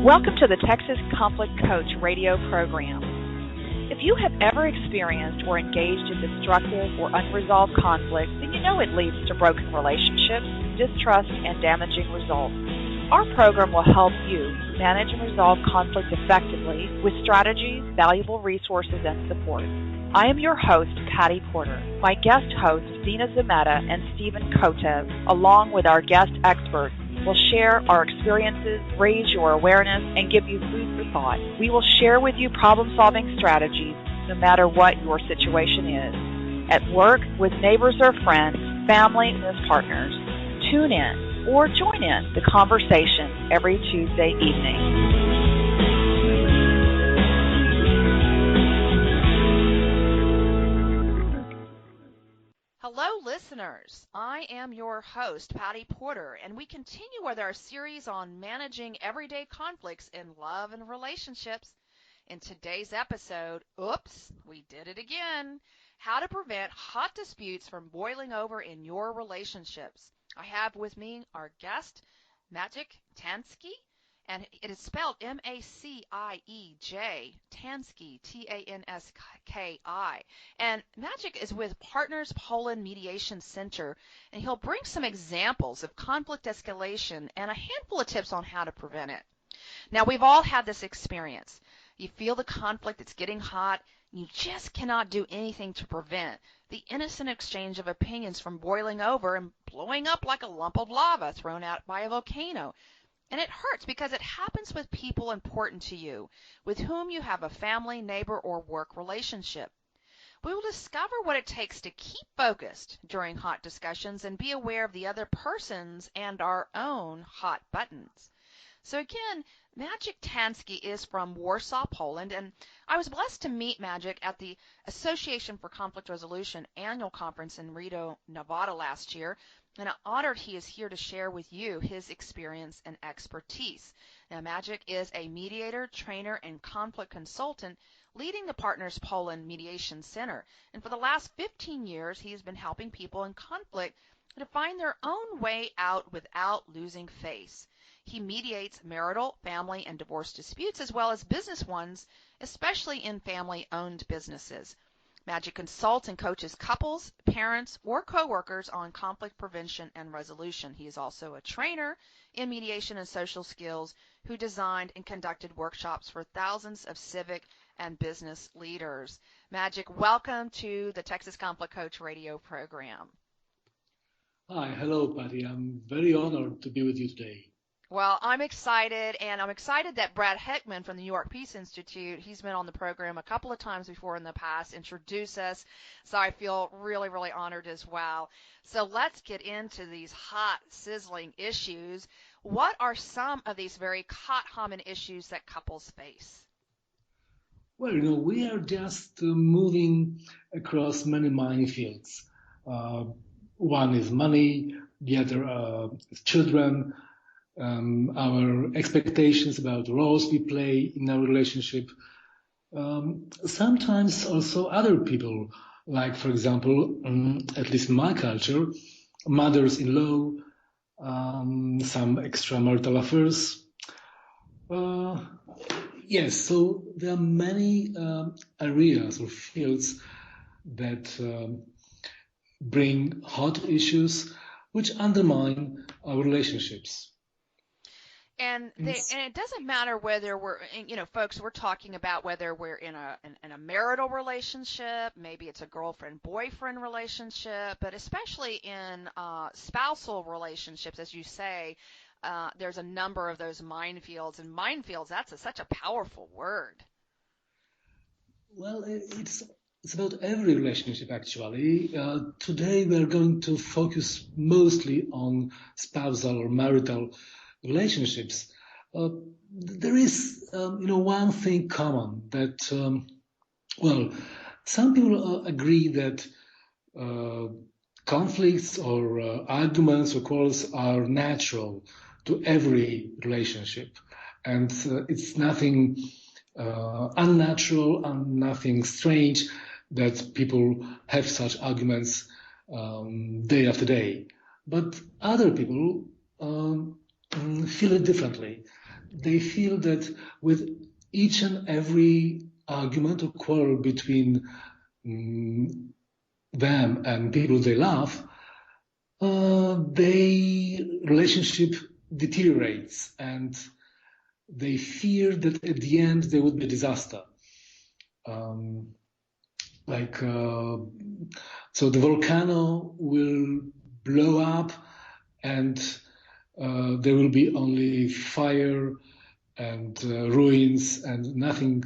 Welcome to the Texas Conflict Coach radio program. If you have ever experienced or engaged in destructive or unresolved conflict, then you know it leads to broken relationships, distrust, and damaging results. Our program will help you manage and resolve conflict effectively with strategies, valuable resources, and support. I am your host, Patty Porter. My guest hosts, Dina Zameta and Stephen Kotev, along with our guest experts, will share our experiences, raise your awareness, and give you food for thought. We will share with you problem-solving strategies no matter what your situation is. At work, with neighbors or friends, family, and as partners. Tune in or join in the conversation every Tuesday evening. Hello, listeners. I am your host, Patty Porter, and we continue with our series on managing everyday conflicts in love and relationships. In today's episode, oops, we did it again. How to prevent hot disputes from boiling over in your relationships. I have with me our guest, Maciej Tański, and it is spelled M-A-C-I-E-J, Tański, T-A-N-S-K-I. And Maciej is with Partners Poland Mediation Center, and he'll bring some examples of conflict escalation and a handful of tips on how to prevent it. Now, we've all had this experience. You feel the conflict, it's getting hot, and you just cannot do anything to prevent the innocent exchange of opinions from boiling over and blowing up like a lump of lava thrown out by a volcano. And it hurts because it happens with people important to you, with whom you have a family, neighbor, or work relationship. We will discover what it takes to keep focused during hot discussions and be aware of the other person's and our own hot buttons. So again, Maciej Tański is from Warsaw, Poland, and I was blessed to meet Maciej at the Association for Conflict Resolution annual conference in Reno, Nevada last year. And I'm honored he is here to share with you his experience and expertise. Now, Maciej is a mediator, trainer, and conflict consultant leading the Partners Poland Mediation Center. And for the last 15 years, he has been helping people in conflict to find their own way out without losing face. He mediates marital, family, and divorce disputes as well as business ones, especially in family-owned businesses. Maciej consults and coaches couples, parents, or coworkers on conflict prevention and resolution. He is also a trainer in mediation and social skills who designed and conducted workshops for thousands of civic and business leaders. Maciej, welcome to the Texas Conflict Coach radio program. Hi, hello, Patty. I'm very honored to be with you today. Well, I'm excited, and I'm excited that Brad Heckman from the New York Peace Institute, he's been on the program a couple of times before in the past, introduced us, so I feel really, really honored as well. So let's get into these hot, sizzling issues. What are some of these very hot, humming issues that couples face? Well, we are just moving across many minefields. One is money, the other is children, our expectations about the roles we play in our relationship. Sometimes also other people, like, for example, at least in my culture, mothers-in-law, some extramarital affairs. Yes, so there are many areas or fields that bring hot issues which undermine our relationships. And it doesn't matter whether we're, folks, we're talking about whether we're in a marital relationship, maybe it's a girlfriend-boyfriend relationship, but especially in spousal relationships, as you say, there's a number of those minefields. And minefields, that's such a powerful word. Well, it's about every relationship, actually. Today, we're going to focus mostly on spousal or marital relationships. There is, one thing common that, some people agree that conflicts or arguments or quarrels are natural to every relationship, and it's nothing unnatural and nothing strange that people have such arguments day after day. But other people feel it differently. they feel that with each and every argument or quarrel between them and people they love, their relationship deteriorates, and they fear that at the end there would be a disaster. So the volcano will blow up, and there will be only fire and ruins and nothing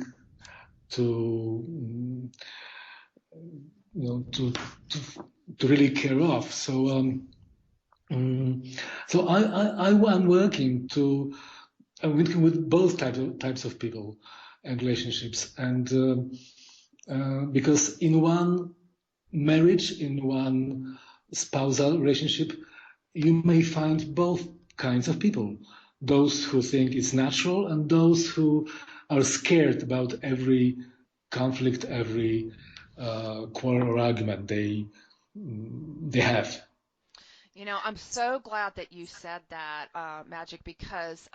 to really care of. So I'm working with both types of people and relationships, and because in one marriage, in one spousal relationship, you may find both kinds of people. Those who think it's natural and those who are scared about every conflict, every quarrel or argument they have. You know, I'm so glad that you said that, Maciej, because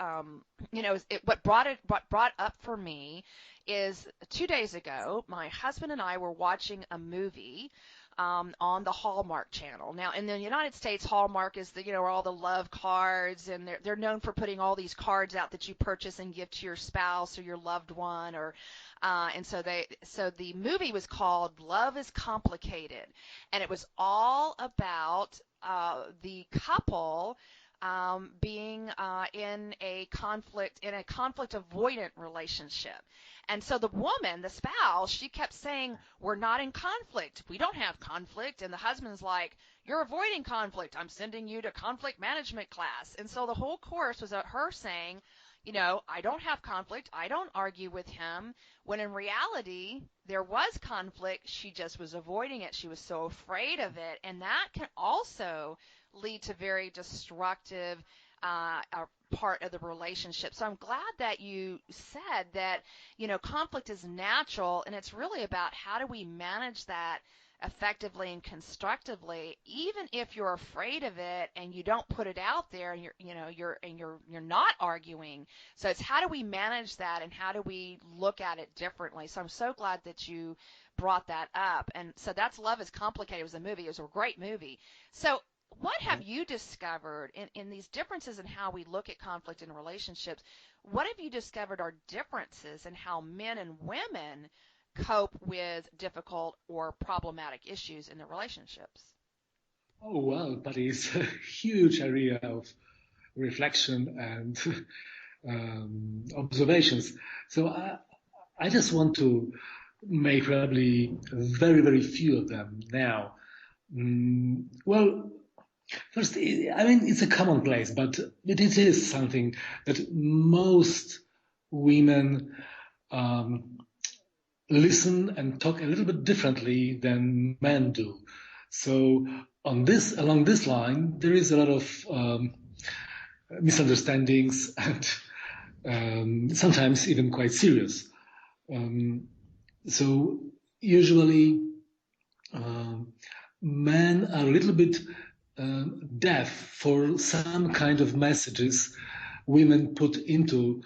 what brought up for me is 2 days ago, my husband and I were watching a movie on the Hallmark Channel. Now, in the United States, Hallmark is where all the love cards, and they're known for putting all these cards out that you purchase and give to your spouse or your loved one, and so the movie was called Love is Complicated, and it was all about the couple being in a conflict avoidant relationship. And so the woman, the spouse, she kept saying, we're not in conflict. We don't have conflict. And the husband's like, you're avoiding conflict. I'm sending you to conflict management class. And so the whole course was her saying, I don't have conflict. I don't argue with him. When in reality, there was conflict. She just was avoiding it. She was so afraid of it. And that can also lead to very destructive part of the relationship. So I'm glad that you said that, conflict is natural, and it's really about how do we manage that effectively and constructively, even if you're afraid of it and you don't put it out there, and you're not arguing. So it's how do we manage that, and how do we look at it differently? So I'm so glad that you brought that up. And so that's Love is Complicated. It was a movie. It was a great movie. So what have you discovered in these differences in how we look at conflict in relationships? What have you discovered are differences in how men and women cope with difficult or problematic issues in their relationships? Oh, well, that is a huge area of reflection and observations. So I just want to make probably very, very few of them now. Well, first, it's a commonplace, but it is something that most women listen and talk a little bit differently than men do. So along this line, there is a lot of misunderstandings and sometimes even quite serious. So usually men are a little bit deaf for some kind of messages women put into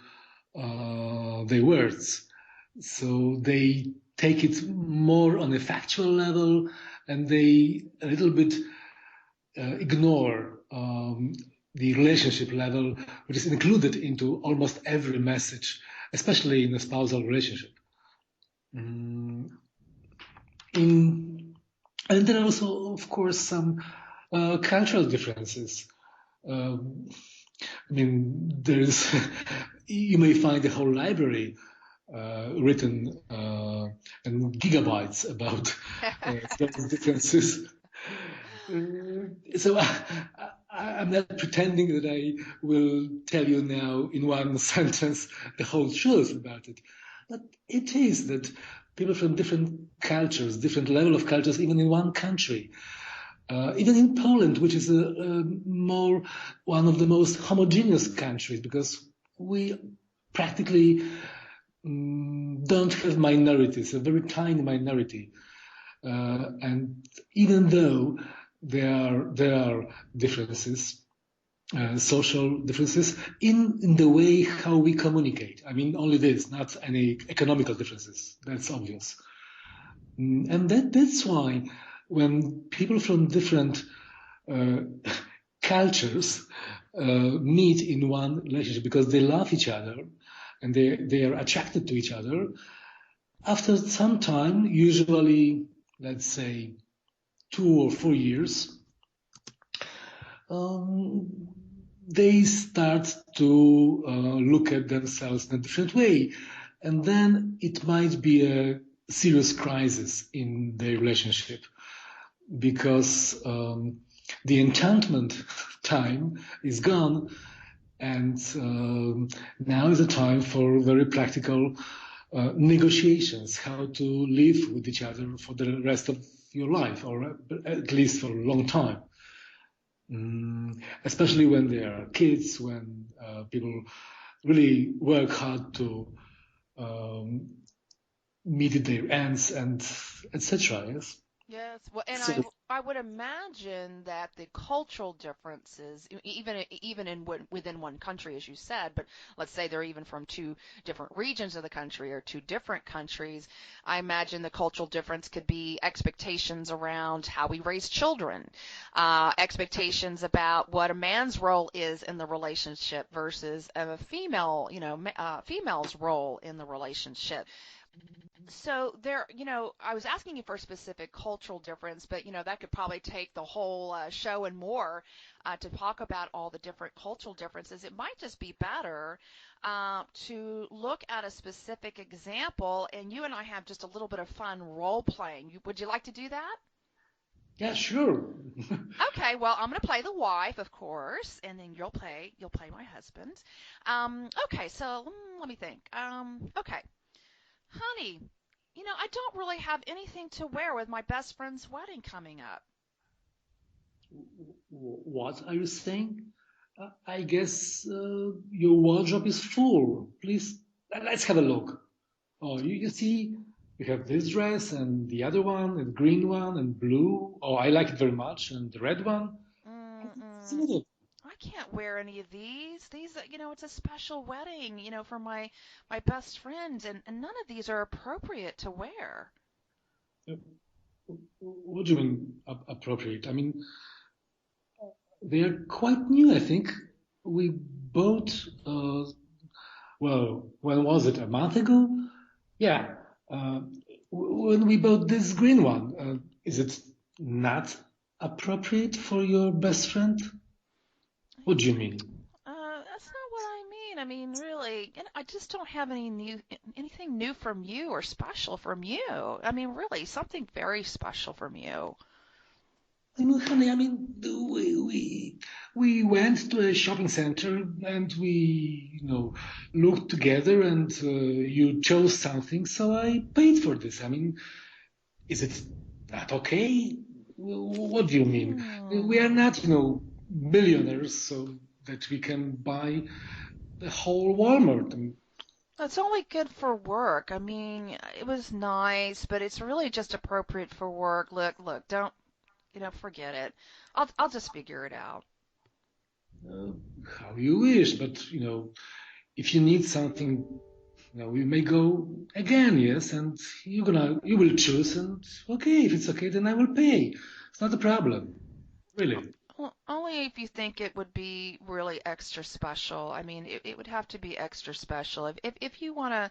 their words. So they take it more on a factual level, and they a little bit ignore the relationship level, which is included into almost every message, especially in a spousal relationship. And there are also, of course, some cultural differences. You may find a whole library written and gigabytes about those differences. So I'm not pretending that I will tell you now in one sentence the whole truth about it. But it is that people from different cultures, different level of cultures, even in one country, even in Poland, which is one of the most homogeneous countries, because we practically don't have minorities, a very tiny minority. And even though there are differences, social differences in the way how we communicate. I mean, only this, not any economical differences. That's obvious. And that's why when people from different cultures meet in one relationship, because they love each other and they are attracted to each other, after some time, usually, let's say, 2 or 4 years, they start to look at themselves in a different way. And then it might be a serious crisis in the relationship, because the enchantment time is gone, and now is a time for very practical negotiations, how to live with each other for the rest of your life, or at least for a long time. Especially when there are kids, when people really work hard to meet their ends, and etc. Yes. Yes, well, and So I would imagine that the cultural differences, even within one country, as you said, but let's say they're even from two different regions of the country or two different countries. I imagine the cultural difference could be expectations around how we raise children, expectations about what a man's role is in the relationship versus a female, female's role in the relationship. So there, I was asking you for a specific cultural difference, but that could probably take the whole show and more to talk about all the different cultural differences. It might just be better to look at a specific example, and you and I have just a little bit of fun role playing. Would you like to do that? yeah, sure. Okay, well, I'm going to play the wife, of course, and then you'll play my husband. Okay, so let me think. Okay. Honey, I don't really have anything to wear with my best friend's wedding coming up. What are you saying? I guess your wardrobe is full. Please, let's have a look. Oh, you see, you have this dress and the other one, and green one and blue. Oh, I like it very much, and the red one. Mm-mm. I can't wear any of these. These, it's a special wedding, for my best friend, and none of these are appropriate to wear. Uh, What do you mean appropriate? I mean, they are quite new, I think. We bought, well, when was it? A month ago? Yeah. When we bought this green one, is it not appropriate for your best friend? What do you mean? That's not what I mean. I mean, really, I just don't have anything new from you or special from you. I mean, really, something very special from you. I mean, honey, we went to a shopping center and we, looked together, and you chose something, so I paid for this. I mean, is it not okay? What do you mean? We are not, billionaires, so that we can buy the whole Walmart. I mean, It's only good for work. I mean, it was nice, but it's really just appropriate for work. Look, don't, forget it. I'll just figure it out. uh, how you wish, but if you need something, we may go again, yes, and you will choose, and okay, if it's okay, then I will pay. It's not a problem, really. Well, only if you think it would be really extra special. I mean, it would have to be extra special. If you want to,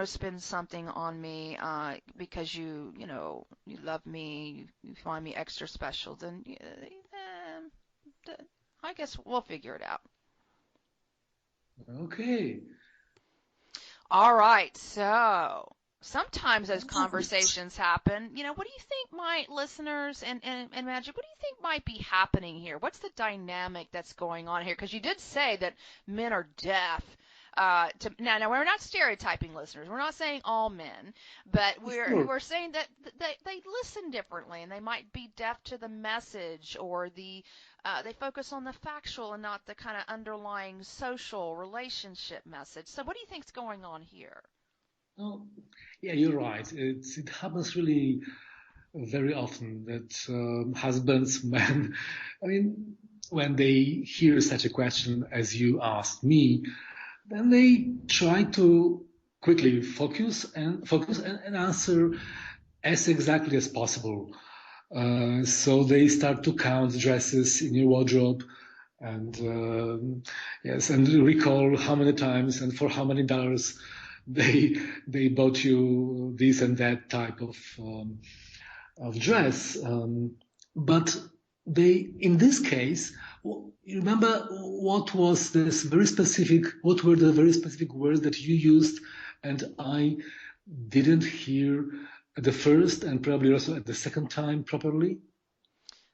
spend something on me because you love me, you find me extra special, then I guess we'll figure it out. Okay. All right, so sometimes those conversations happen. What do you think my listeners and Magic, what do you think might be happening here? What's the dynamic that's going on here? Because you did say that men are deaf. Now we're not stereotyping listeners. We're not saying all men, but Sure. we're saying that they listen differently and they might be deaf to the message, or they focus on the factual and not the kind of underlying social relationship message. So what do you think's going on here? Oh, yeah, you're right. It happens really very often that husbands, men, I mean, when they hear such a question as you asked me, then they try to quickly focus and answer as exactly as possible. So they start to count dresses in your wardrobe and yes, and recall how many times and for how many dollars they bought you this and that type of dress. But they, in this case, you remember what were the very specific words that you used and I didn't hear at the first and probably also at the second time properly?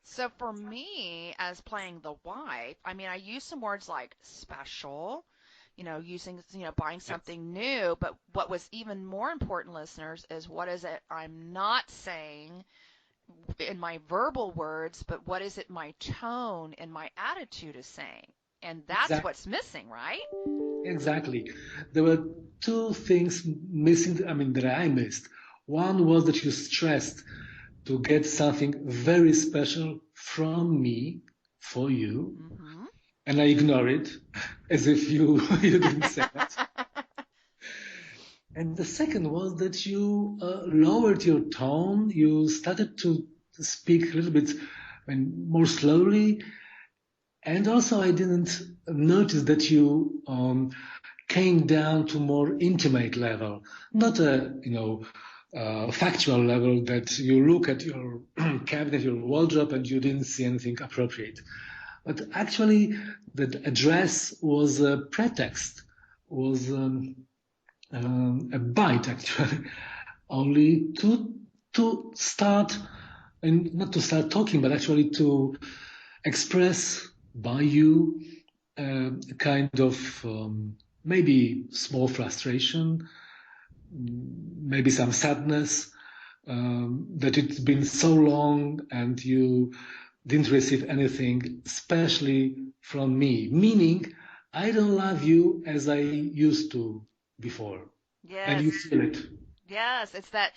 So for me, as playing the wife, I mean, I use some words like special, buying something new. But what was even more important, listeners, is what is it I'm not saying in my verbal words, but what is it my tone and my attitude is saying? And that's what's missing, right? Exactly. There were two things missing, that I missed. One was that you stressed to get something very special from me for you, and I ignore it as if you didn't say that. And the second was that you lowered your tone. You started to speak a little bit more slowly. And also I didn't notice that you came down to more intimate level, not a, factual level that you look at your cabinet, your wardrobe, and you didn't see anything appropriate. But actually, the address was a pretext, was a bite, actually, only to start, and not to start talking, but actually to express by you a kind of maybe small frustration, maybe some sadness that it's been so long and you didn't receive anything, especially from me, meaning I don't love you as I used to before. Yes. And you feel it. Yes, it's that,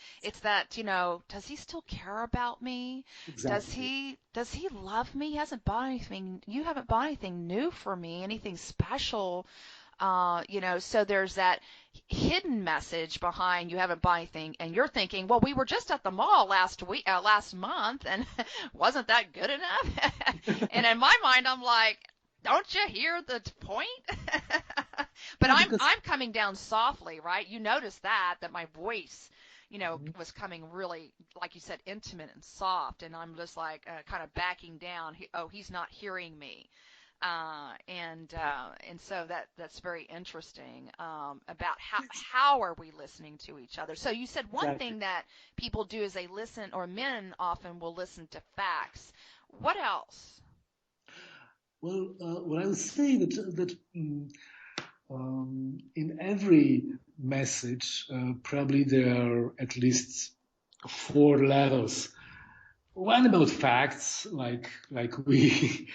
does he still care about me? Exactly. Does he love me? He hasn't bought anything, you haven't bought anything new for me, anything special. So there's that hidden message behind you haven't bought anything, and you're thinking, well, we were just at the mall last month, and wasn't that good enough? And in my mind, I'm like, don't you hear the point? But I'm coming down softly, right? You notice that my voice, was coming really, like you said, intimate and soft, and I'm just like kind of backing down. He's not hearing me. And so that's very interesting about how are we listening to each other. So you said one thing that people do is they listen, or men often will listen to facts. What else? Well, what I would say that in every message, probably there are at least 4 levels. One about facts, like we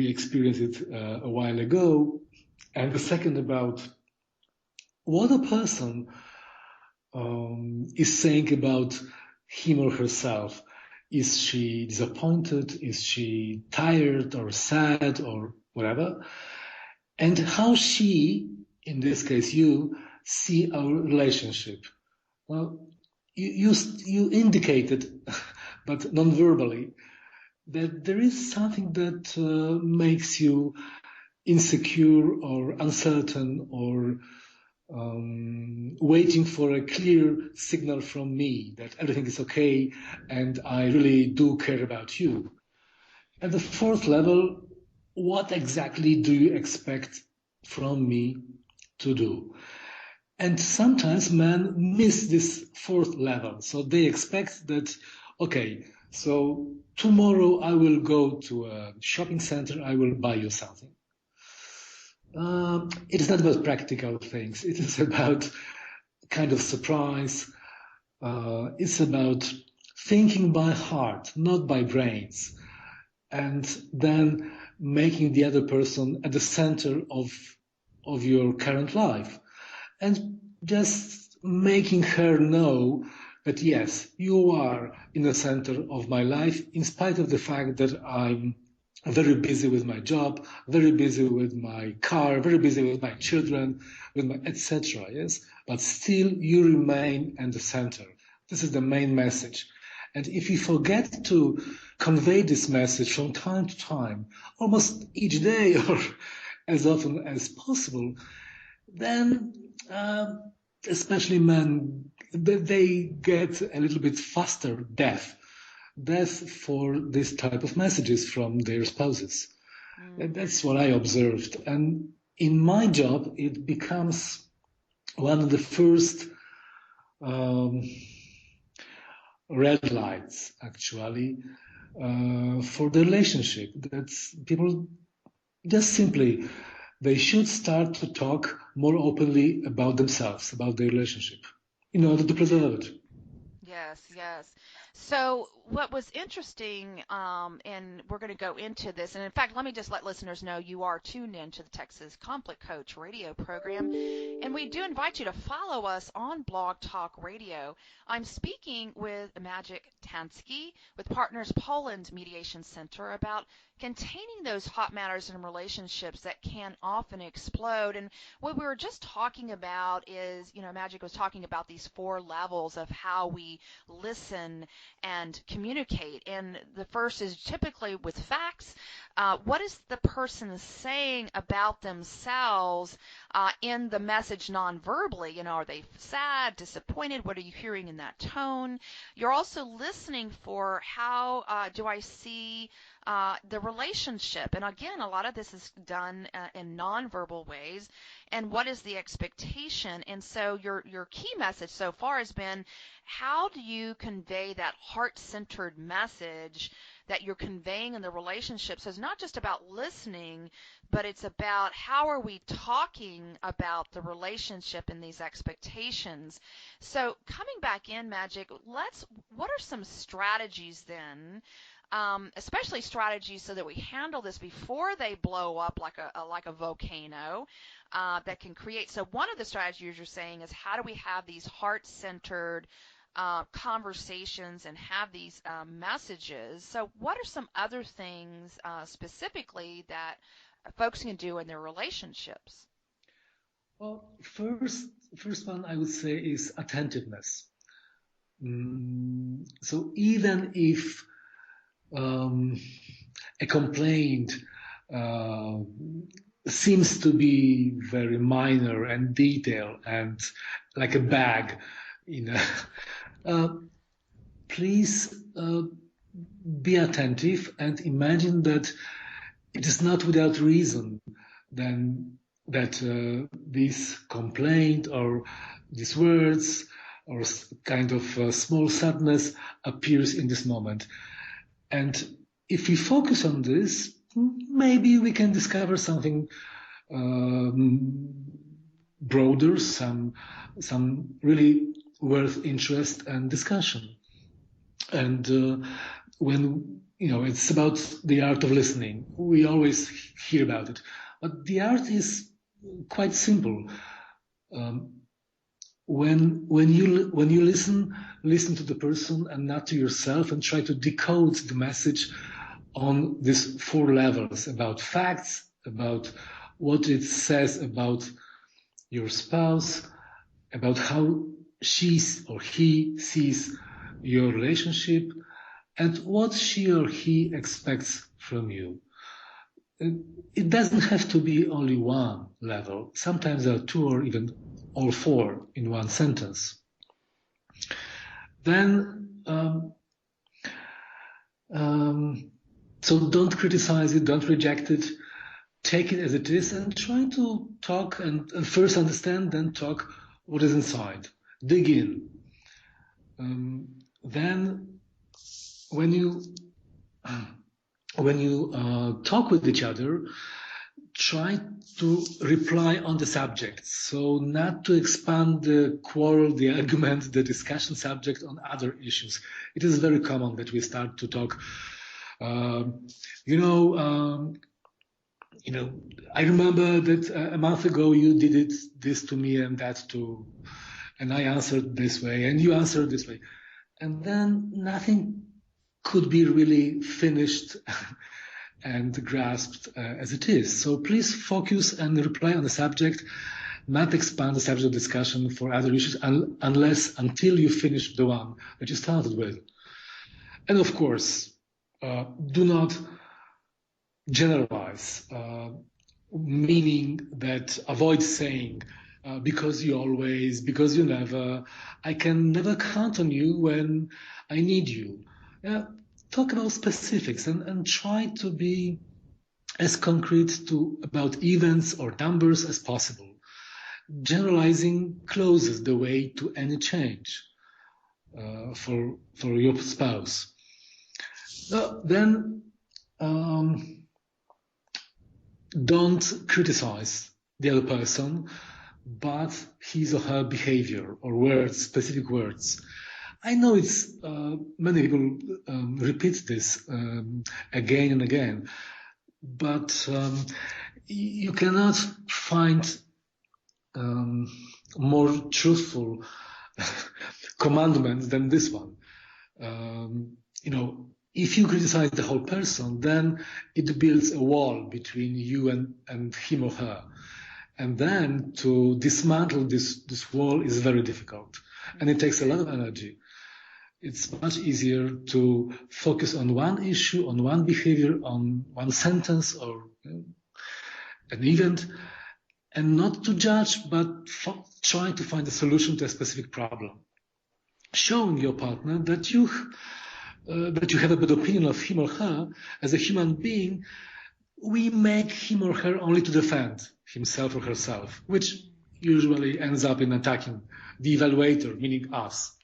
experienced it a while ago, and the second about what a person is saying about him or herself. Is she disappointed? Is she tired or sad or whatever? And how she, in this case you, see our relationship. Well, you indicated, but non-verbally, that there is something that makes you insecure or uncertain or waiting for a clear signal from me that everything is okay and I really do care about you. At the 4th level, what exactly do you expect from me to do? And sometimes men miss this 4th level. So they expect that, okay, so tomorrow I will go to a shopping center, I will buy you something. It is not about practical things. It is about kind of surprise. It's about thinking by heart, not by brains. And then making the other person at the center of your current life. And just making her know that, yes, you are in the center of my life, in spite of the fact that I'm very busy with my job, very busy with my car, very busy with my children, with my etc. Yes, but still you remain in the center. This is the main message. And if you forget to convey this message from time to time, almost each day or as often as possible, then especially men, they get a little bit faster death for this type of messages from their spouses. That's what I observed. And in my job, it becomes one of the first red lights, actually, for the relationship. That's people just simply, they should start to talk more openly about themselves, about their relationship, in order to preserve it. Yes, yes. So what was interesting, and we're going to go into this, and in fact, let me just let listeners know you are tuned in to the Texas Conflict Coach radio program, and we do invite you to follow us on Blog Talk Radio. I'm speaking with Maciej Tański with Partners Poland Mediation Center about containing those hot matters in relationships that can often explode. And what we were just talking about is, Maciej was talking about these 4 levels of how we listen and communicate. And the first is typically with facts. What is the person saying about themselves in the message non-verbally? Are they sad, disappointed? What are you hearing in that tone? You're also listening for how do I see the relationship. And again, a lot of this is done in nonverbal ways. And what is the expectation? And so your key message so far has been, how do you convey that heart-centered message that you're conveying in the relationship? So it's not just about listening, but it's about how are we talking about the relationship and these expectations. So coming back in, Maciej, what are some strategies then, especially strategies so that we handle this before they blow up like a volcano, that can create. So one of the strategies you're saying is, how do we have these heart-centered conversations and have these messages? So what are some other things specifically that folks can do in their relationships? Well, first one I would say is attentiveness. So even if a complaint seems to be very minor and detailed and like a bag, please be attentive and imagine that it is not without reason then that this complaint or these words or kind of small sadness appears in this moment. And if we focus on this, maybe we can discover something broader, some really worth interest and discussion. And when it's about the art of listening, we always hear about it, but the art is quite simple. When you listen to the person and not to yourself, and try to decode the message on these 4 levels about facts, about what it says about your spouse, about how she or he sees your relationship, and what she or he expects from you. It doesn't have to be only one level. Sometimes there are 2 or even all 4 in one sentence. Then, so don't criticize it, don't reject it, take it as it is, and try to talk and first understand, then talk what is inside. Dig in. Then, when you talk with each other, try to reply on the subject. So not to expand the quarrel, the argument, the discussion subject on other issues. It is very common that we start to talk, I remember that a month ago you did this to me and that too, and I answered this way and you answered this way. And then nothing could be really finished and grasped as it is. So please focus and reply on the subject, not expand the subject of discussion for other issues until you finish the one that you started with. And of course, do not generalize, meaning that avoid saying, because you always, because you never, I can never count on you when I need you. Talk about specifics and try to be as concrete about events or numbers as possible. Generalizing closes the way to any change for your spouse. Then don't criticize the other person, but his or her behavior or words, specific words. I know it's many people repeat this again and again, but you cannot find more truthful commandments than this one. If you criticize the whole person, then it builds a wall between you and him or her. And then to dismantle this wall is very difficult. And it takes a lot of energy. It's much easier to focus on one issue, on one behavior, on one sentence or an event, and not to judge, but try to find a solution to a specific problem. Showing your partner that you have a good opinion of him or her as a human being. We make him or her only to defend himself or herself, which usually ends up in attacking the evaluator, meaning us.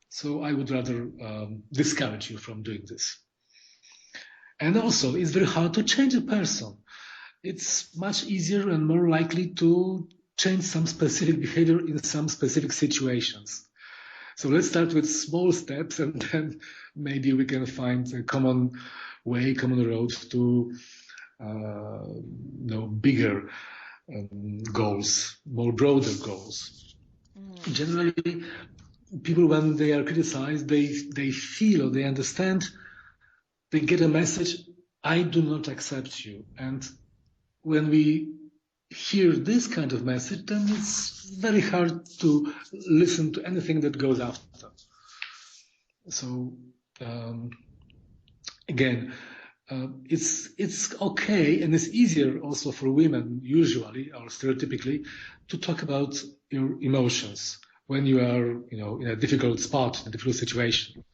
So I would rather discourage you from doing this. And also, it's very hard to change a person. It's much easier and more likely to change some specific behavior in some specific situations. So let's start with small steps, and then maybe we can find a common way, common road to bigger goals, more broader goals. Generally, people, when they are criticized, they feel or they understand, they get a message, I do not accept you. And when we hear this kind of message, then it's very hard to listen to anything that goes after. So again, it's okay, and it's easier also for women usually or stereotypically to talk about your emotions when you are, in a difficult spot, in a difficult situation.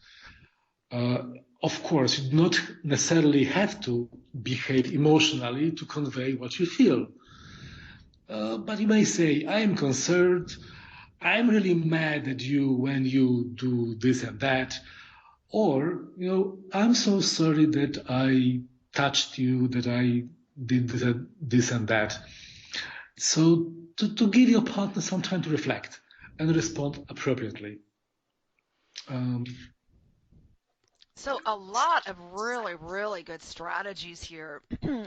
Of course, you do not necessarily have to behave emotionally to convey what you feel. But you may say, I am concerned, I'm really mad at you when you do this and that. Or, I'm so sorry that I touched you, that I did this and that. So to give your partner some time to reflect and respond appropriately. So a lot of really, really good strategies here.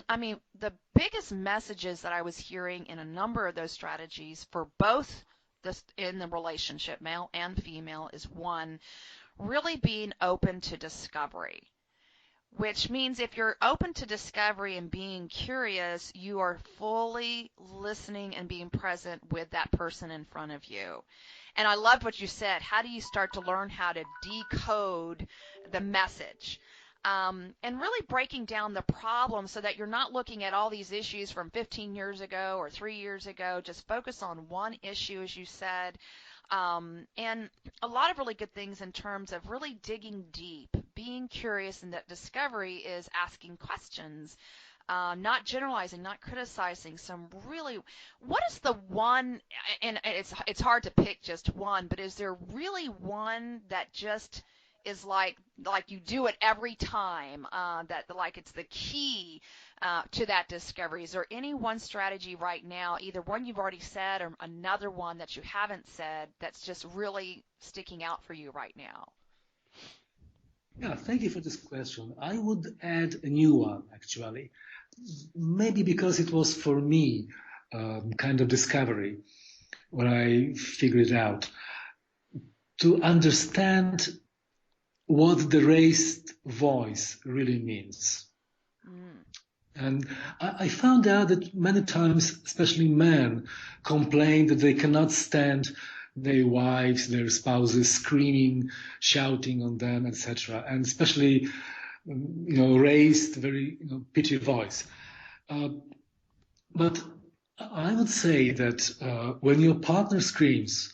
I mean, the biggest messages that I was hearing in a number of those strategies for both in the relationship, male and female, is one, really being open to discovery, which means if you're open to discovery and being curious, you are fully listening and being present with that person in front of you. And I loved what you said. How do you start to learn how to decode the message? And really breaking down the problem so that you're not looking at all these issues from 15 years ago or 3 years ago. Just focus on one issue, as you said. And a lot of really good things in terms of really digging deep, being curious, and that discovery is asking questions. Not generalizing, not criticizing. What is the one, and it's hard to pick just one, but is there really one that just is like you do it every time, that like it's the key to that discovery? Is there any one strategy right now, either one you've already said or another one that you haven't said, that's just really sticking out for you right now? Yeah, thank you for this question. I would add a new one, actually. Maybe because it was for me kind of discovery when I figured it out. To understand what the raised voice really means. And I found out that many times, especially men, complain that they cannot stand their wives, their spouses screaming, shouting on them, etc. And especially, raised, very pitchy voice. But I would say that when your partner screams,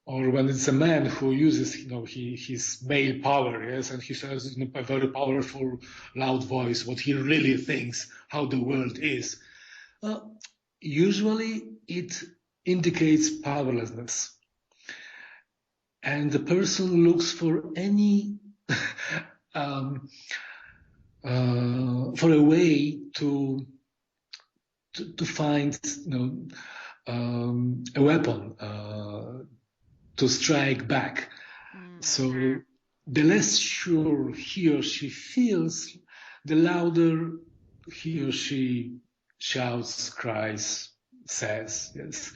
or when it's a man who uses, his male power, yes, and he says in a very powerful, loud voice what he really thinks, how the world is, usually it indicates powerlessness. And the person looks for any, for a way to find, a weapon, to strike back. So the less sure he or she feels, the louder he or she shouts, cries, says. Yes.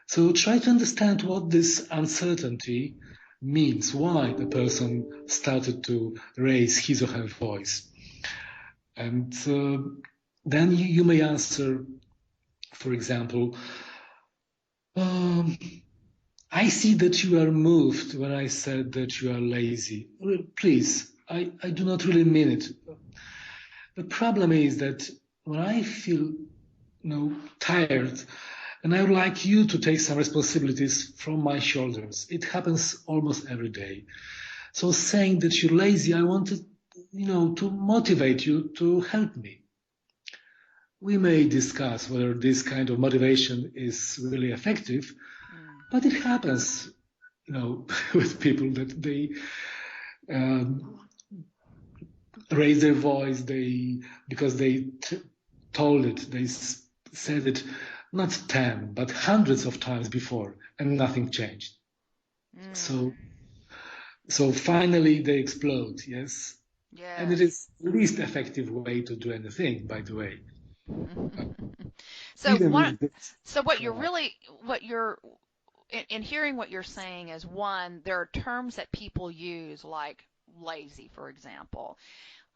So try to understand what this uncertainty means, why the person started to raise his or her voice. And then you may answer, for example, I see that you are moved when I said that you are lazy. Please, I do not really mean it. The problem is that when I feel, tired, and I would like you to take some responsibilities from my shoulders. It happens almost every day. So saying that you're lazy, I wanted, to motivate you to help me. We may discuss whether this kind of motivation is really effective, but it happens, with people that they raise their voice, because they told it, they said it not 10, but hundreds of times before, and nothing changed. So finally they explode, yes? Yes. And it is the least effective way to do anything, by the way. In hearing what you're saying is, one, there are terms that people use, like lazy, for example,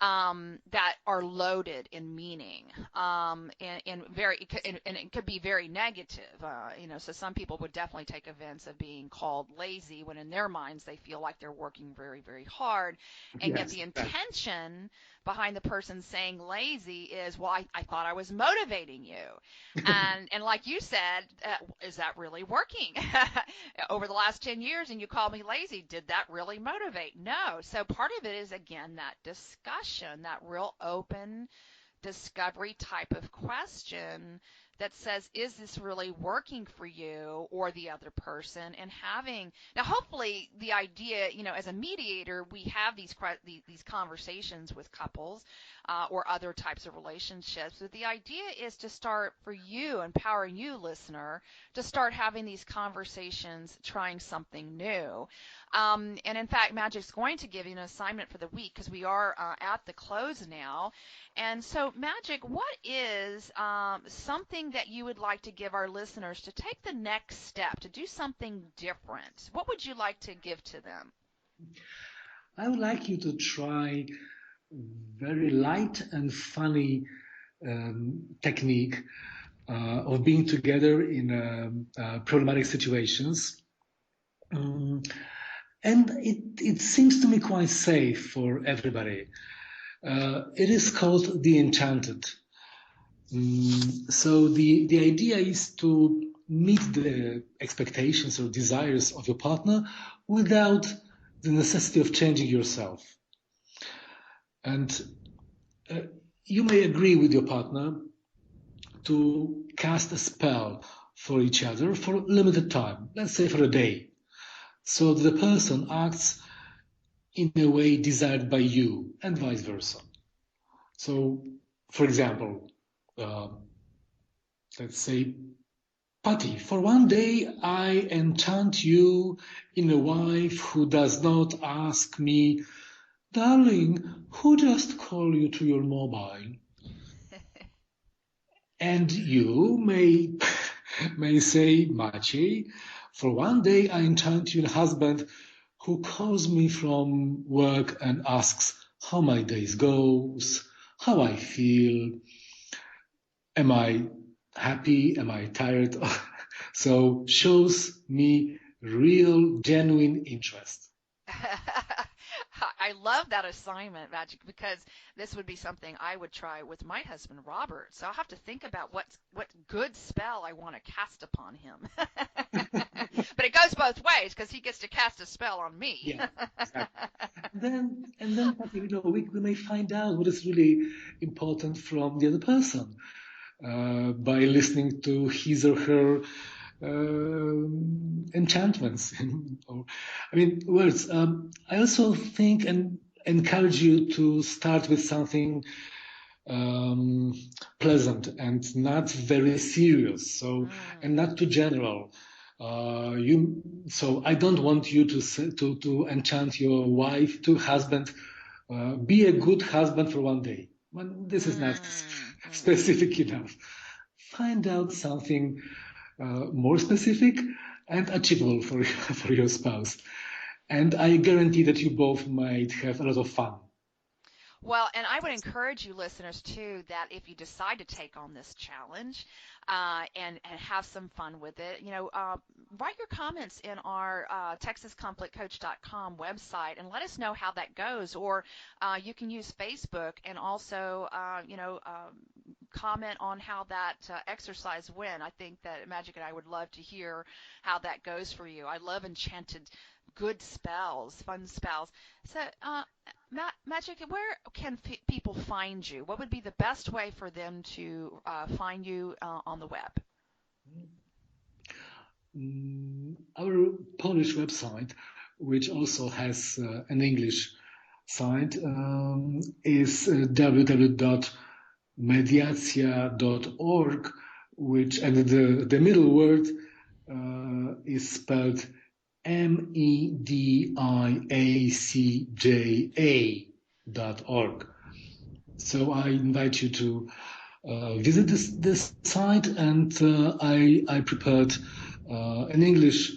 that are loaded in meaning, and it could be very negative. So some people would definitely take offense of being called lazy when in their minds they feel like they're working very, very hard, and yet the intention behind the person saying lazy is, well, I thought I was motivating you. And like you said, is that really working? Over the last 10 years and you called me lazy, did that really motivate? No. So part of it is, again, that discussion, that real open discovery type of question that says, is this really working for you or the other person? And now hopefully the idea, as a mediator, we have these conversations with couples or other types of relationships. But the idea is to start, for you, empowering you, listener, to start having these conversations, trying something new. And in fact, Magic's going to give you an assignment for the week because we are at the close now. And so, Magic, what is something that you would like to give our listeners to take the next step, to do something different? What would you like to give to them? I would like you to try very light and funny technique of being together in problematic situations. And it seems to me quite safe for everybody. It is called the enchanted. So the idea is to meet the expectations or desires of your partner without the necessity of changing yourself. And you may agree with your partner to cast a spell for each other for a limited time, let's say for a day. So the person acts in a way desired by you and vice versa. So, for example, let's say, Patty, for one day I enchant you in a wife who does not ask me, darling, who just called you to your mobile? And you may say, Maciej, for one day I enchant you in a husband who calls me from work and asks how my days goes, how I feel. Am I happy? Am I tired? So shows me real, genuine interest. I love that assignment, Magic, because this would be something I would try with my husband, Robert. So I'll have to think about what good spell I want to cast upon him. But it goes both ways because he gets to cast a spell on me. Yeah, exactly. And then we may find out what is really important from the other person by listening to his or her enchantments. Words. I also think and encourage you to start with something pleasant and not very serious. And not too general. So I don't want you to enchant your wife, to husband. Be a good husband for one day. This is not specific enough. Find out something more specific and achievable for your spouse. And I guarantee that you both might have a lot of fun. Well, and I would encourage you listeners, too, that if you decide to take on this challenge and have some fun with it, write your comments in our TexasConflictCoach.com website and let us know how that goes. Or you can use Facebook and also, comment on how that exercise went. I think that Magic and I would love to hear how that goes for you. I love enchanted good spells, fun spells. So, Magic, where can people find you? What would be the best way for them to find you on the web? Our Polish website, which also has an English site, is www.mediacja.org, and the middle word is spelled mediacja.org. So I invite you to visit this site, and I prepared an English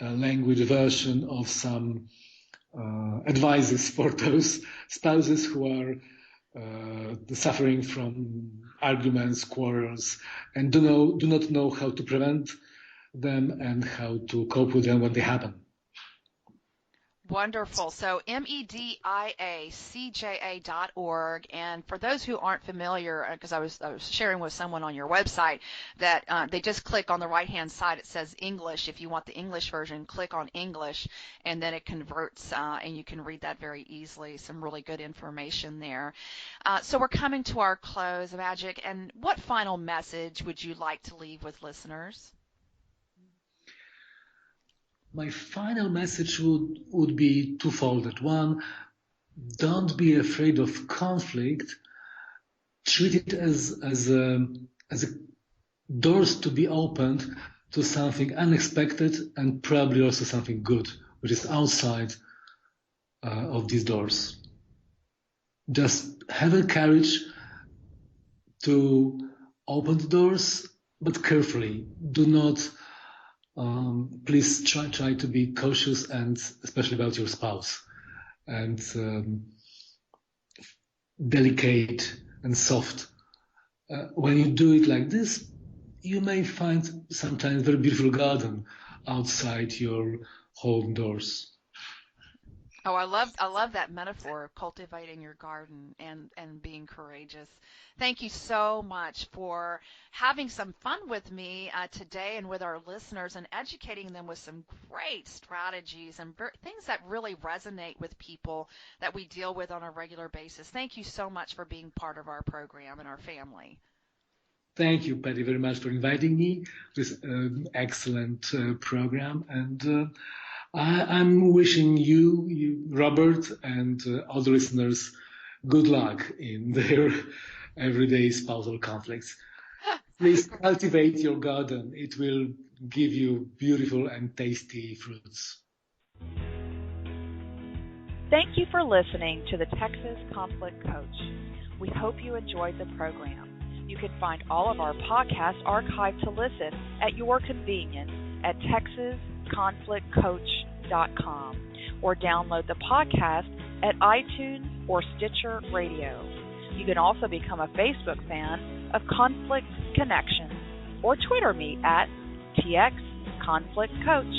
language version of some advices for those spouses who are suffering from arguments, quarrels, and do not know how to prevent them and how to cope with them when they happen. Wonderful. So mediacja.org. And for those who aren't familiar, because I was sharing with someone on your website that they just click on the right-hand side. It says English. If you want the English version, click on English, and then it converts, and you can read that very easily. Some really good information there. So we're coming to our close, Magic. And what final message would you like to leave with listeners? My final message would be twofold. One, don't be afraid of conflict. Treat it as doors to be opened to something unexpected and probably also something good, which is outside of these doors. Just have the courage to open the doors, but carefully. Do not. Please try to be cautious, and especially about your spouse, and delicate and soft. When you do it like this, you may find sometimes a very beautiful garden outside your home doors. Oh, I love that metaphor of cultivating your garden and being courageous. Thank you so much for having some fun with me today and with our listeners and educating them with some great strategies and things that really resonate with people that we deal with on a regular basis. Thank you so much for being part of our program and our family. Thank you, Patty, very much for inviting me to this excellent program. And I'm wishing you, Robert, and all the listeners good luck in their everyday spousal conflicts. Please cultivate your garden. It will give you beautiful and tasty fruits. Thank you for listening to the Texas Conflict Coach. We hope you enjoyed the program. You can find all of our podcasts archived to listen at your convenience at TexasConflictCoach.com or download the podcast at iTunes or Stitcher Radio. You can also become a Facebook fan of Conflict Connections or Twitter me at TX Conflict Coach.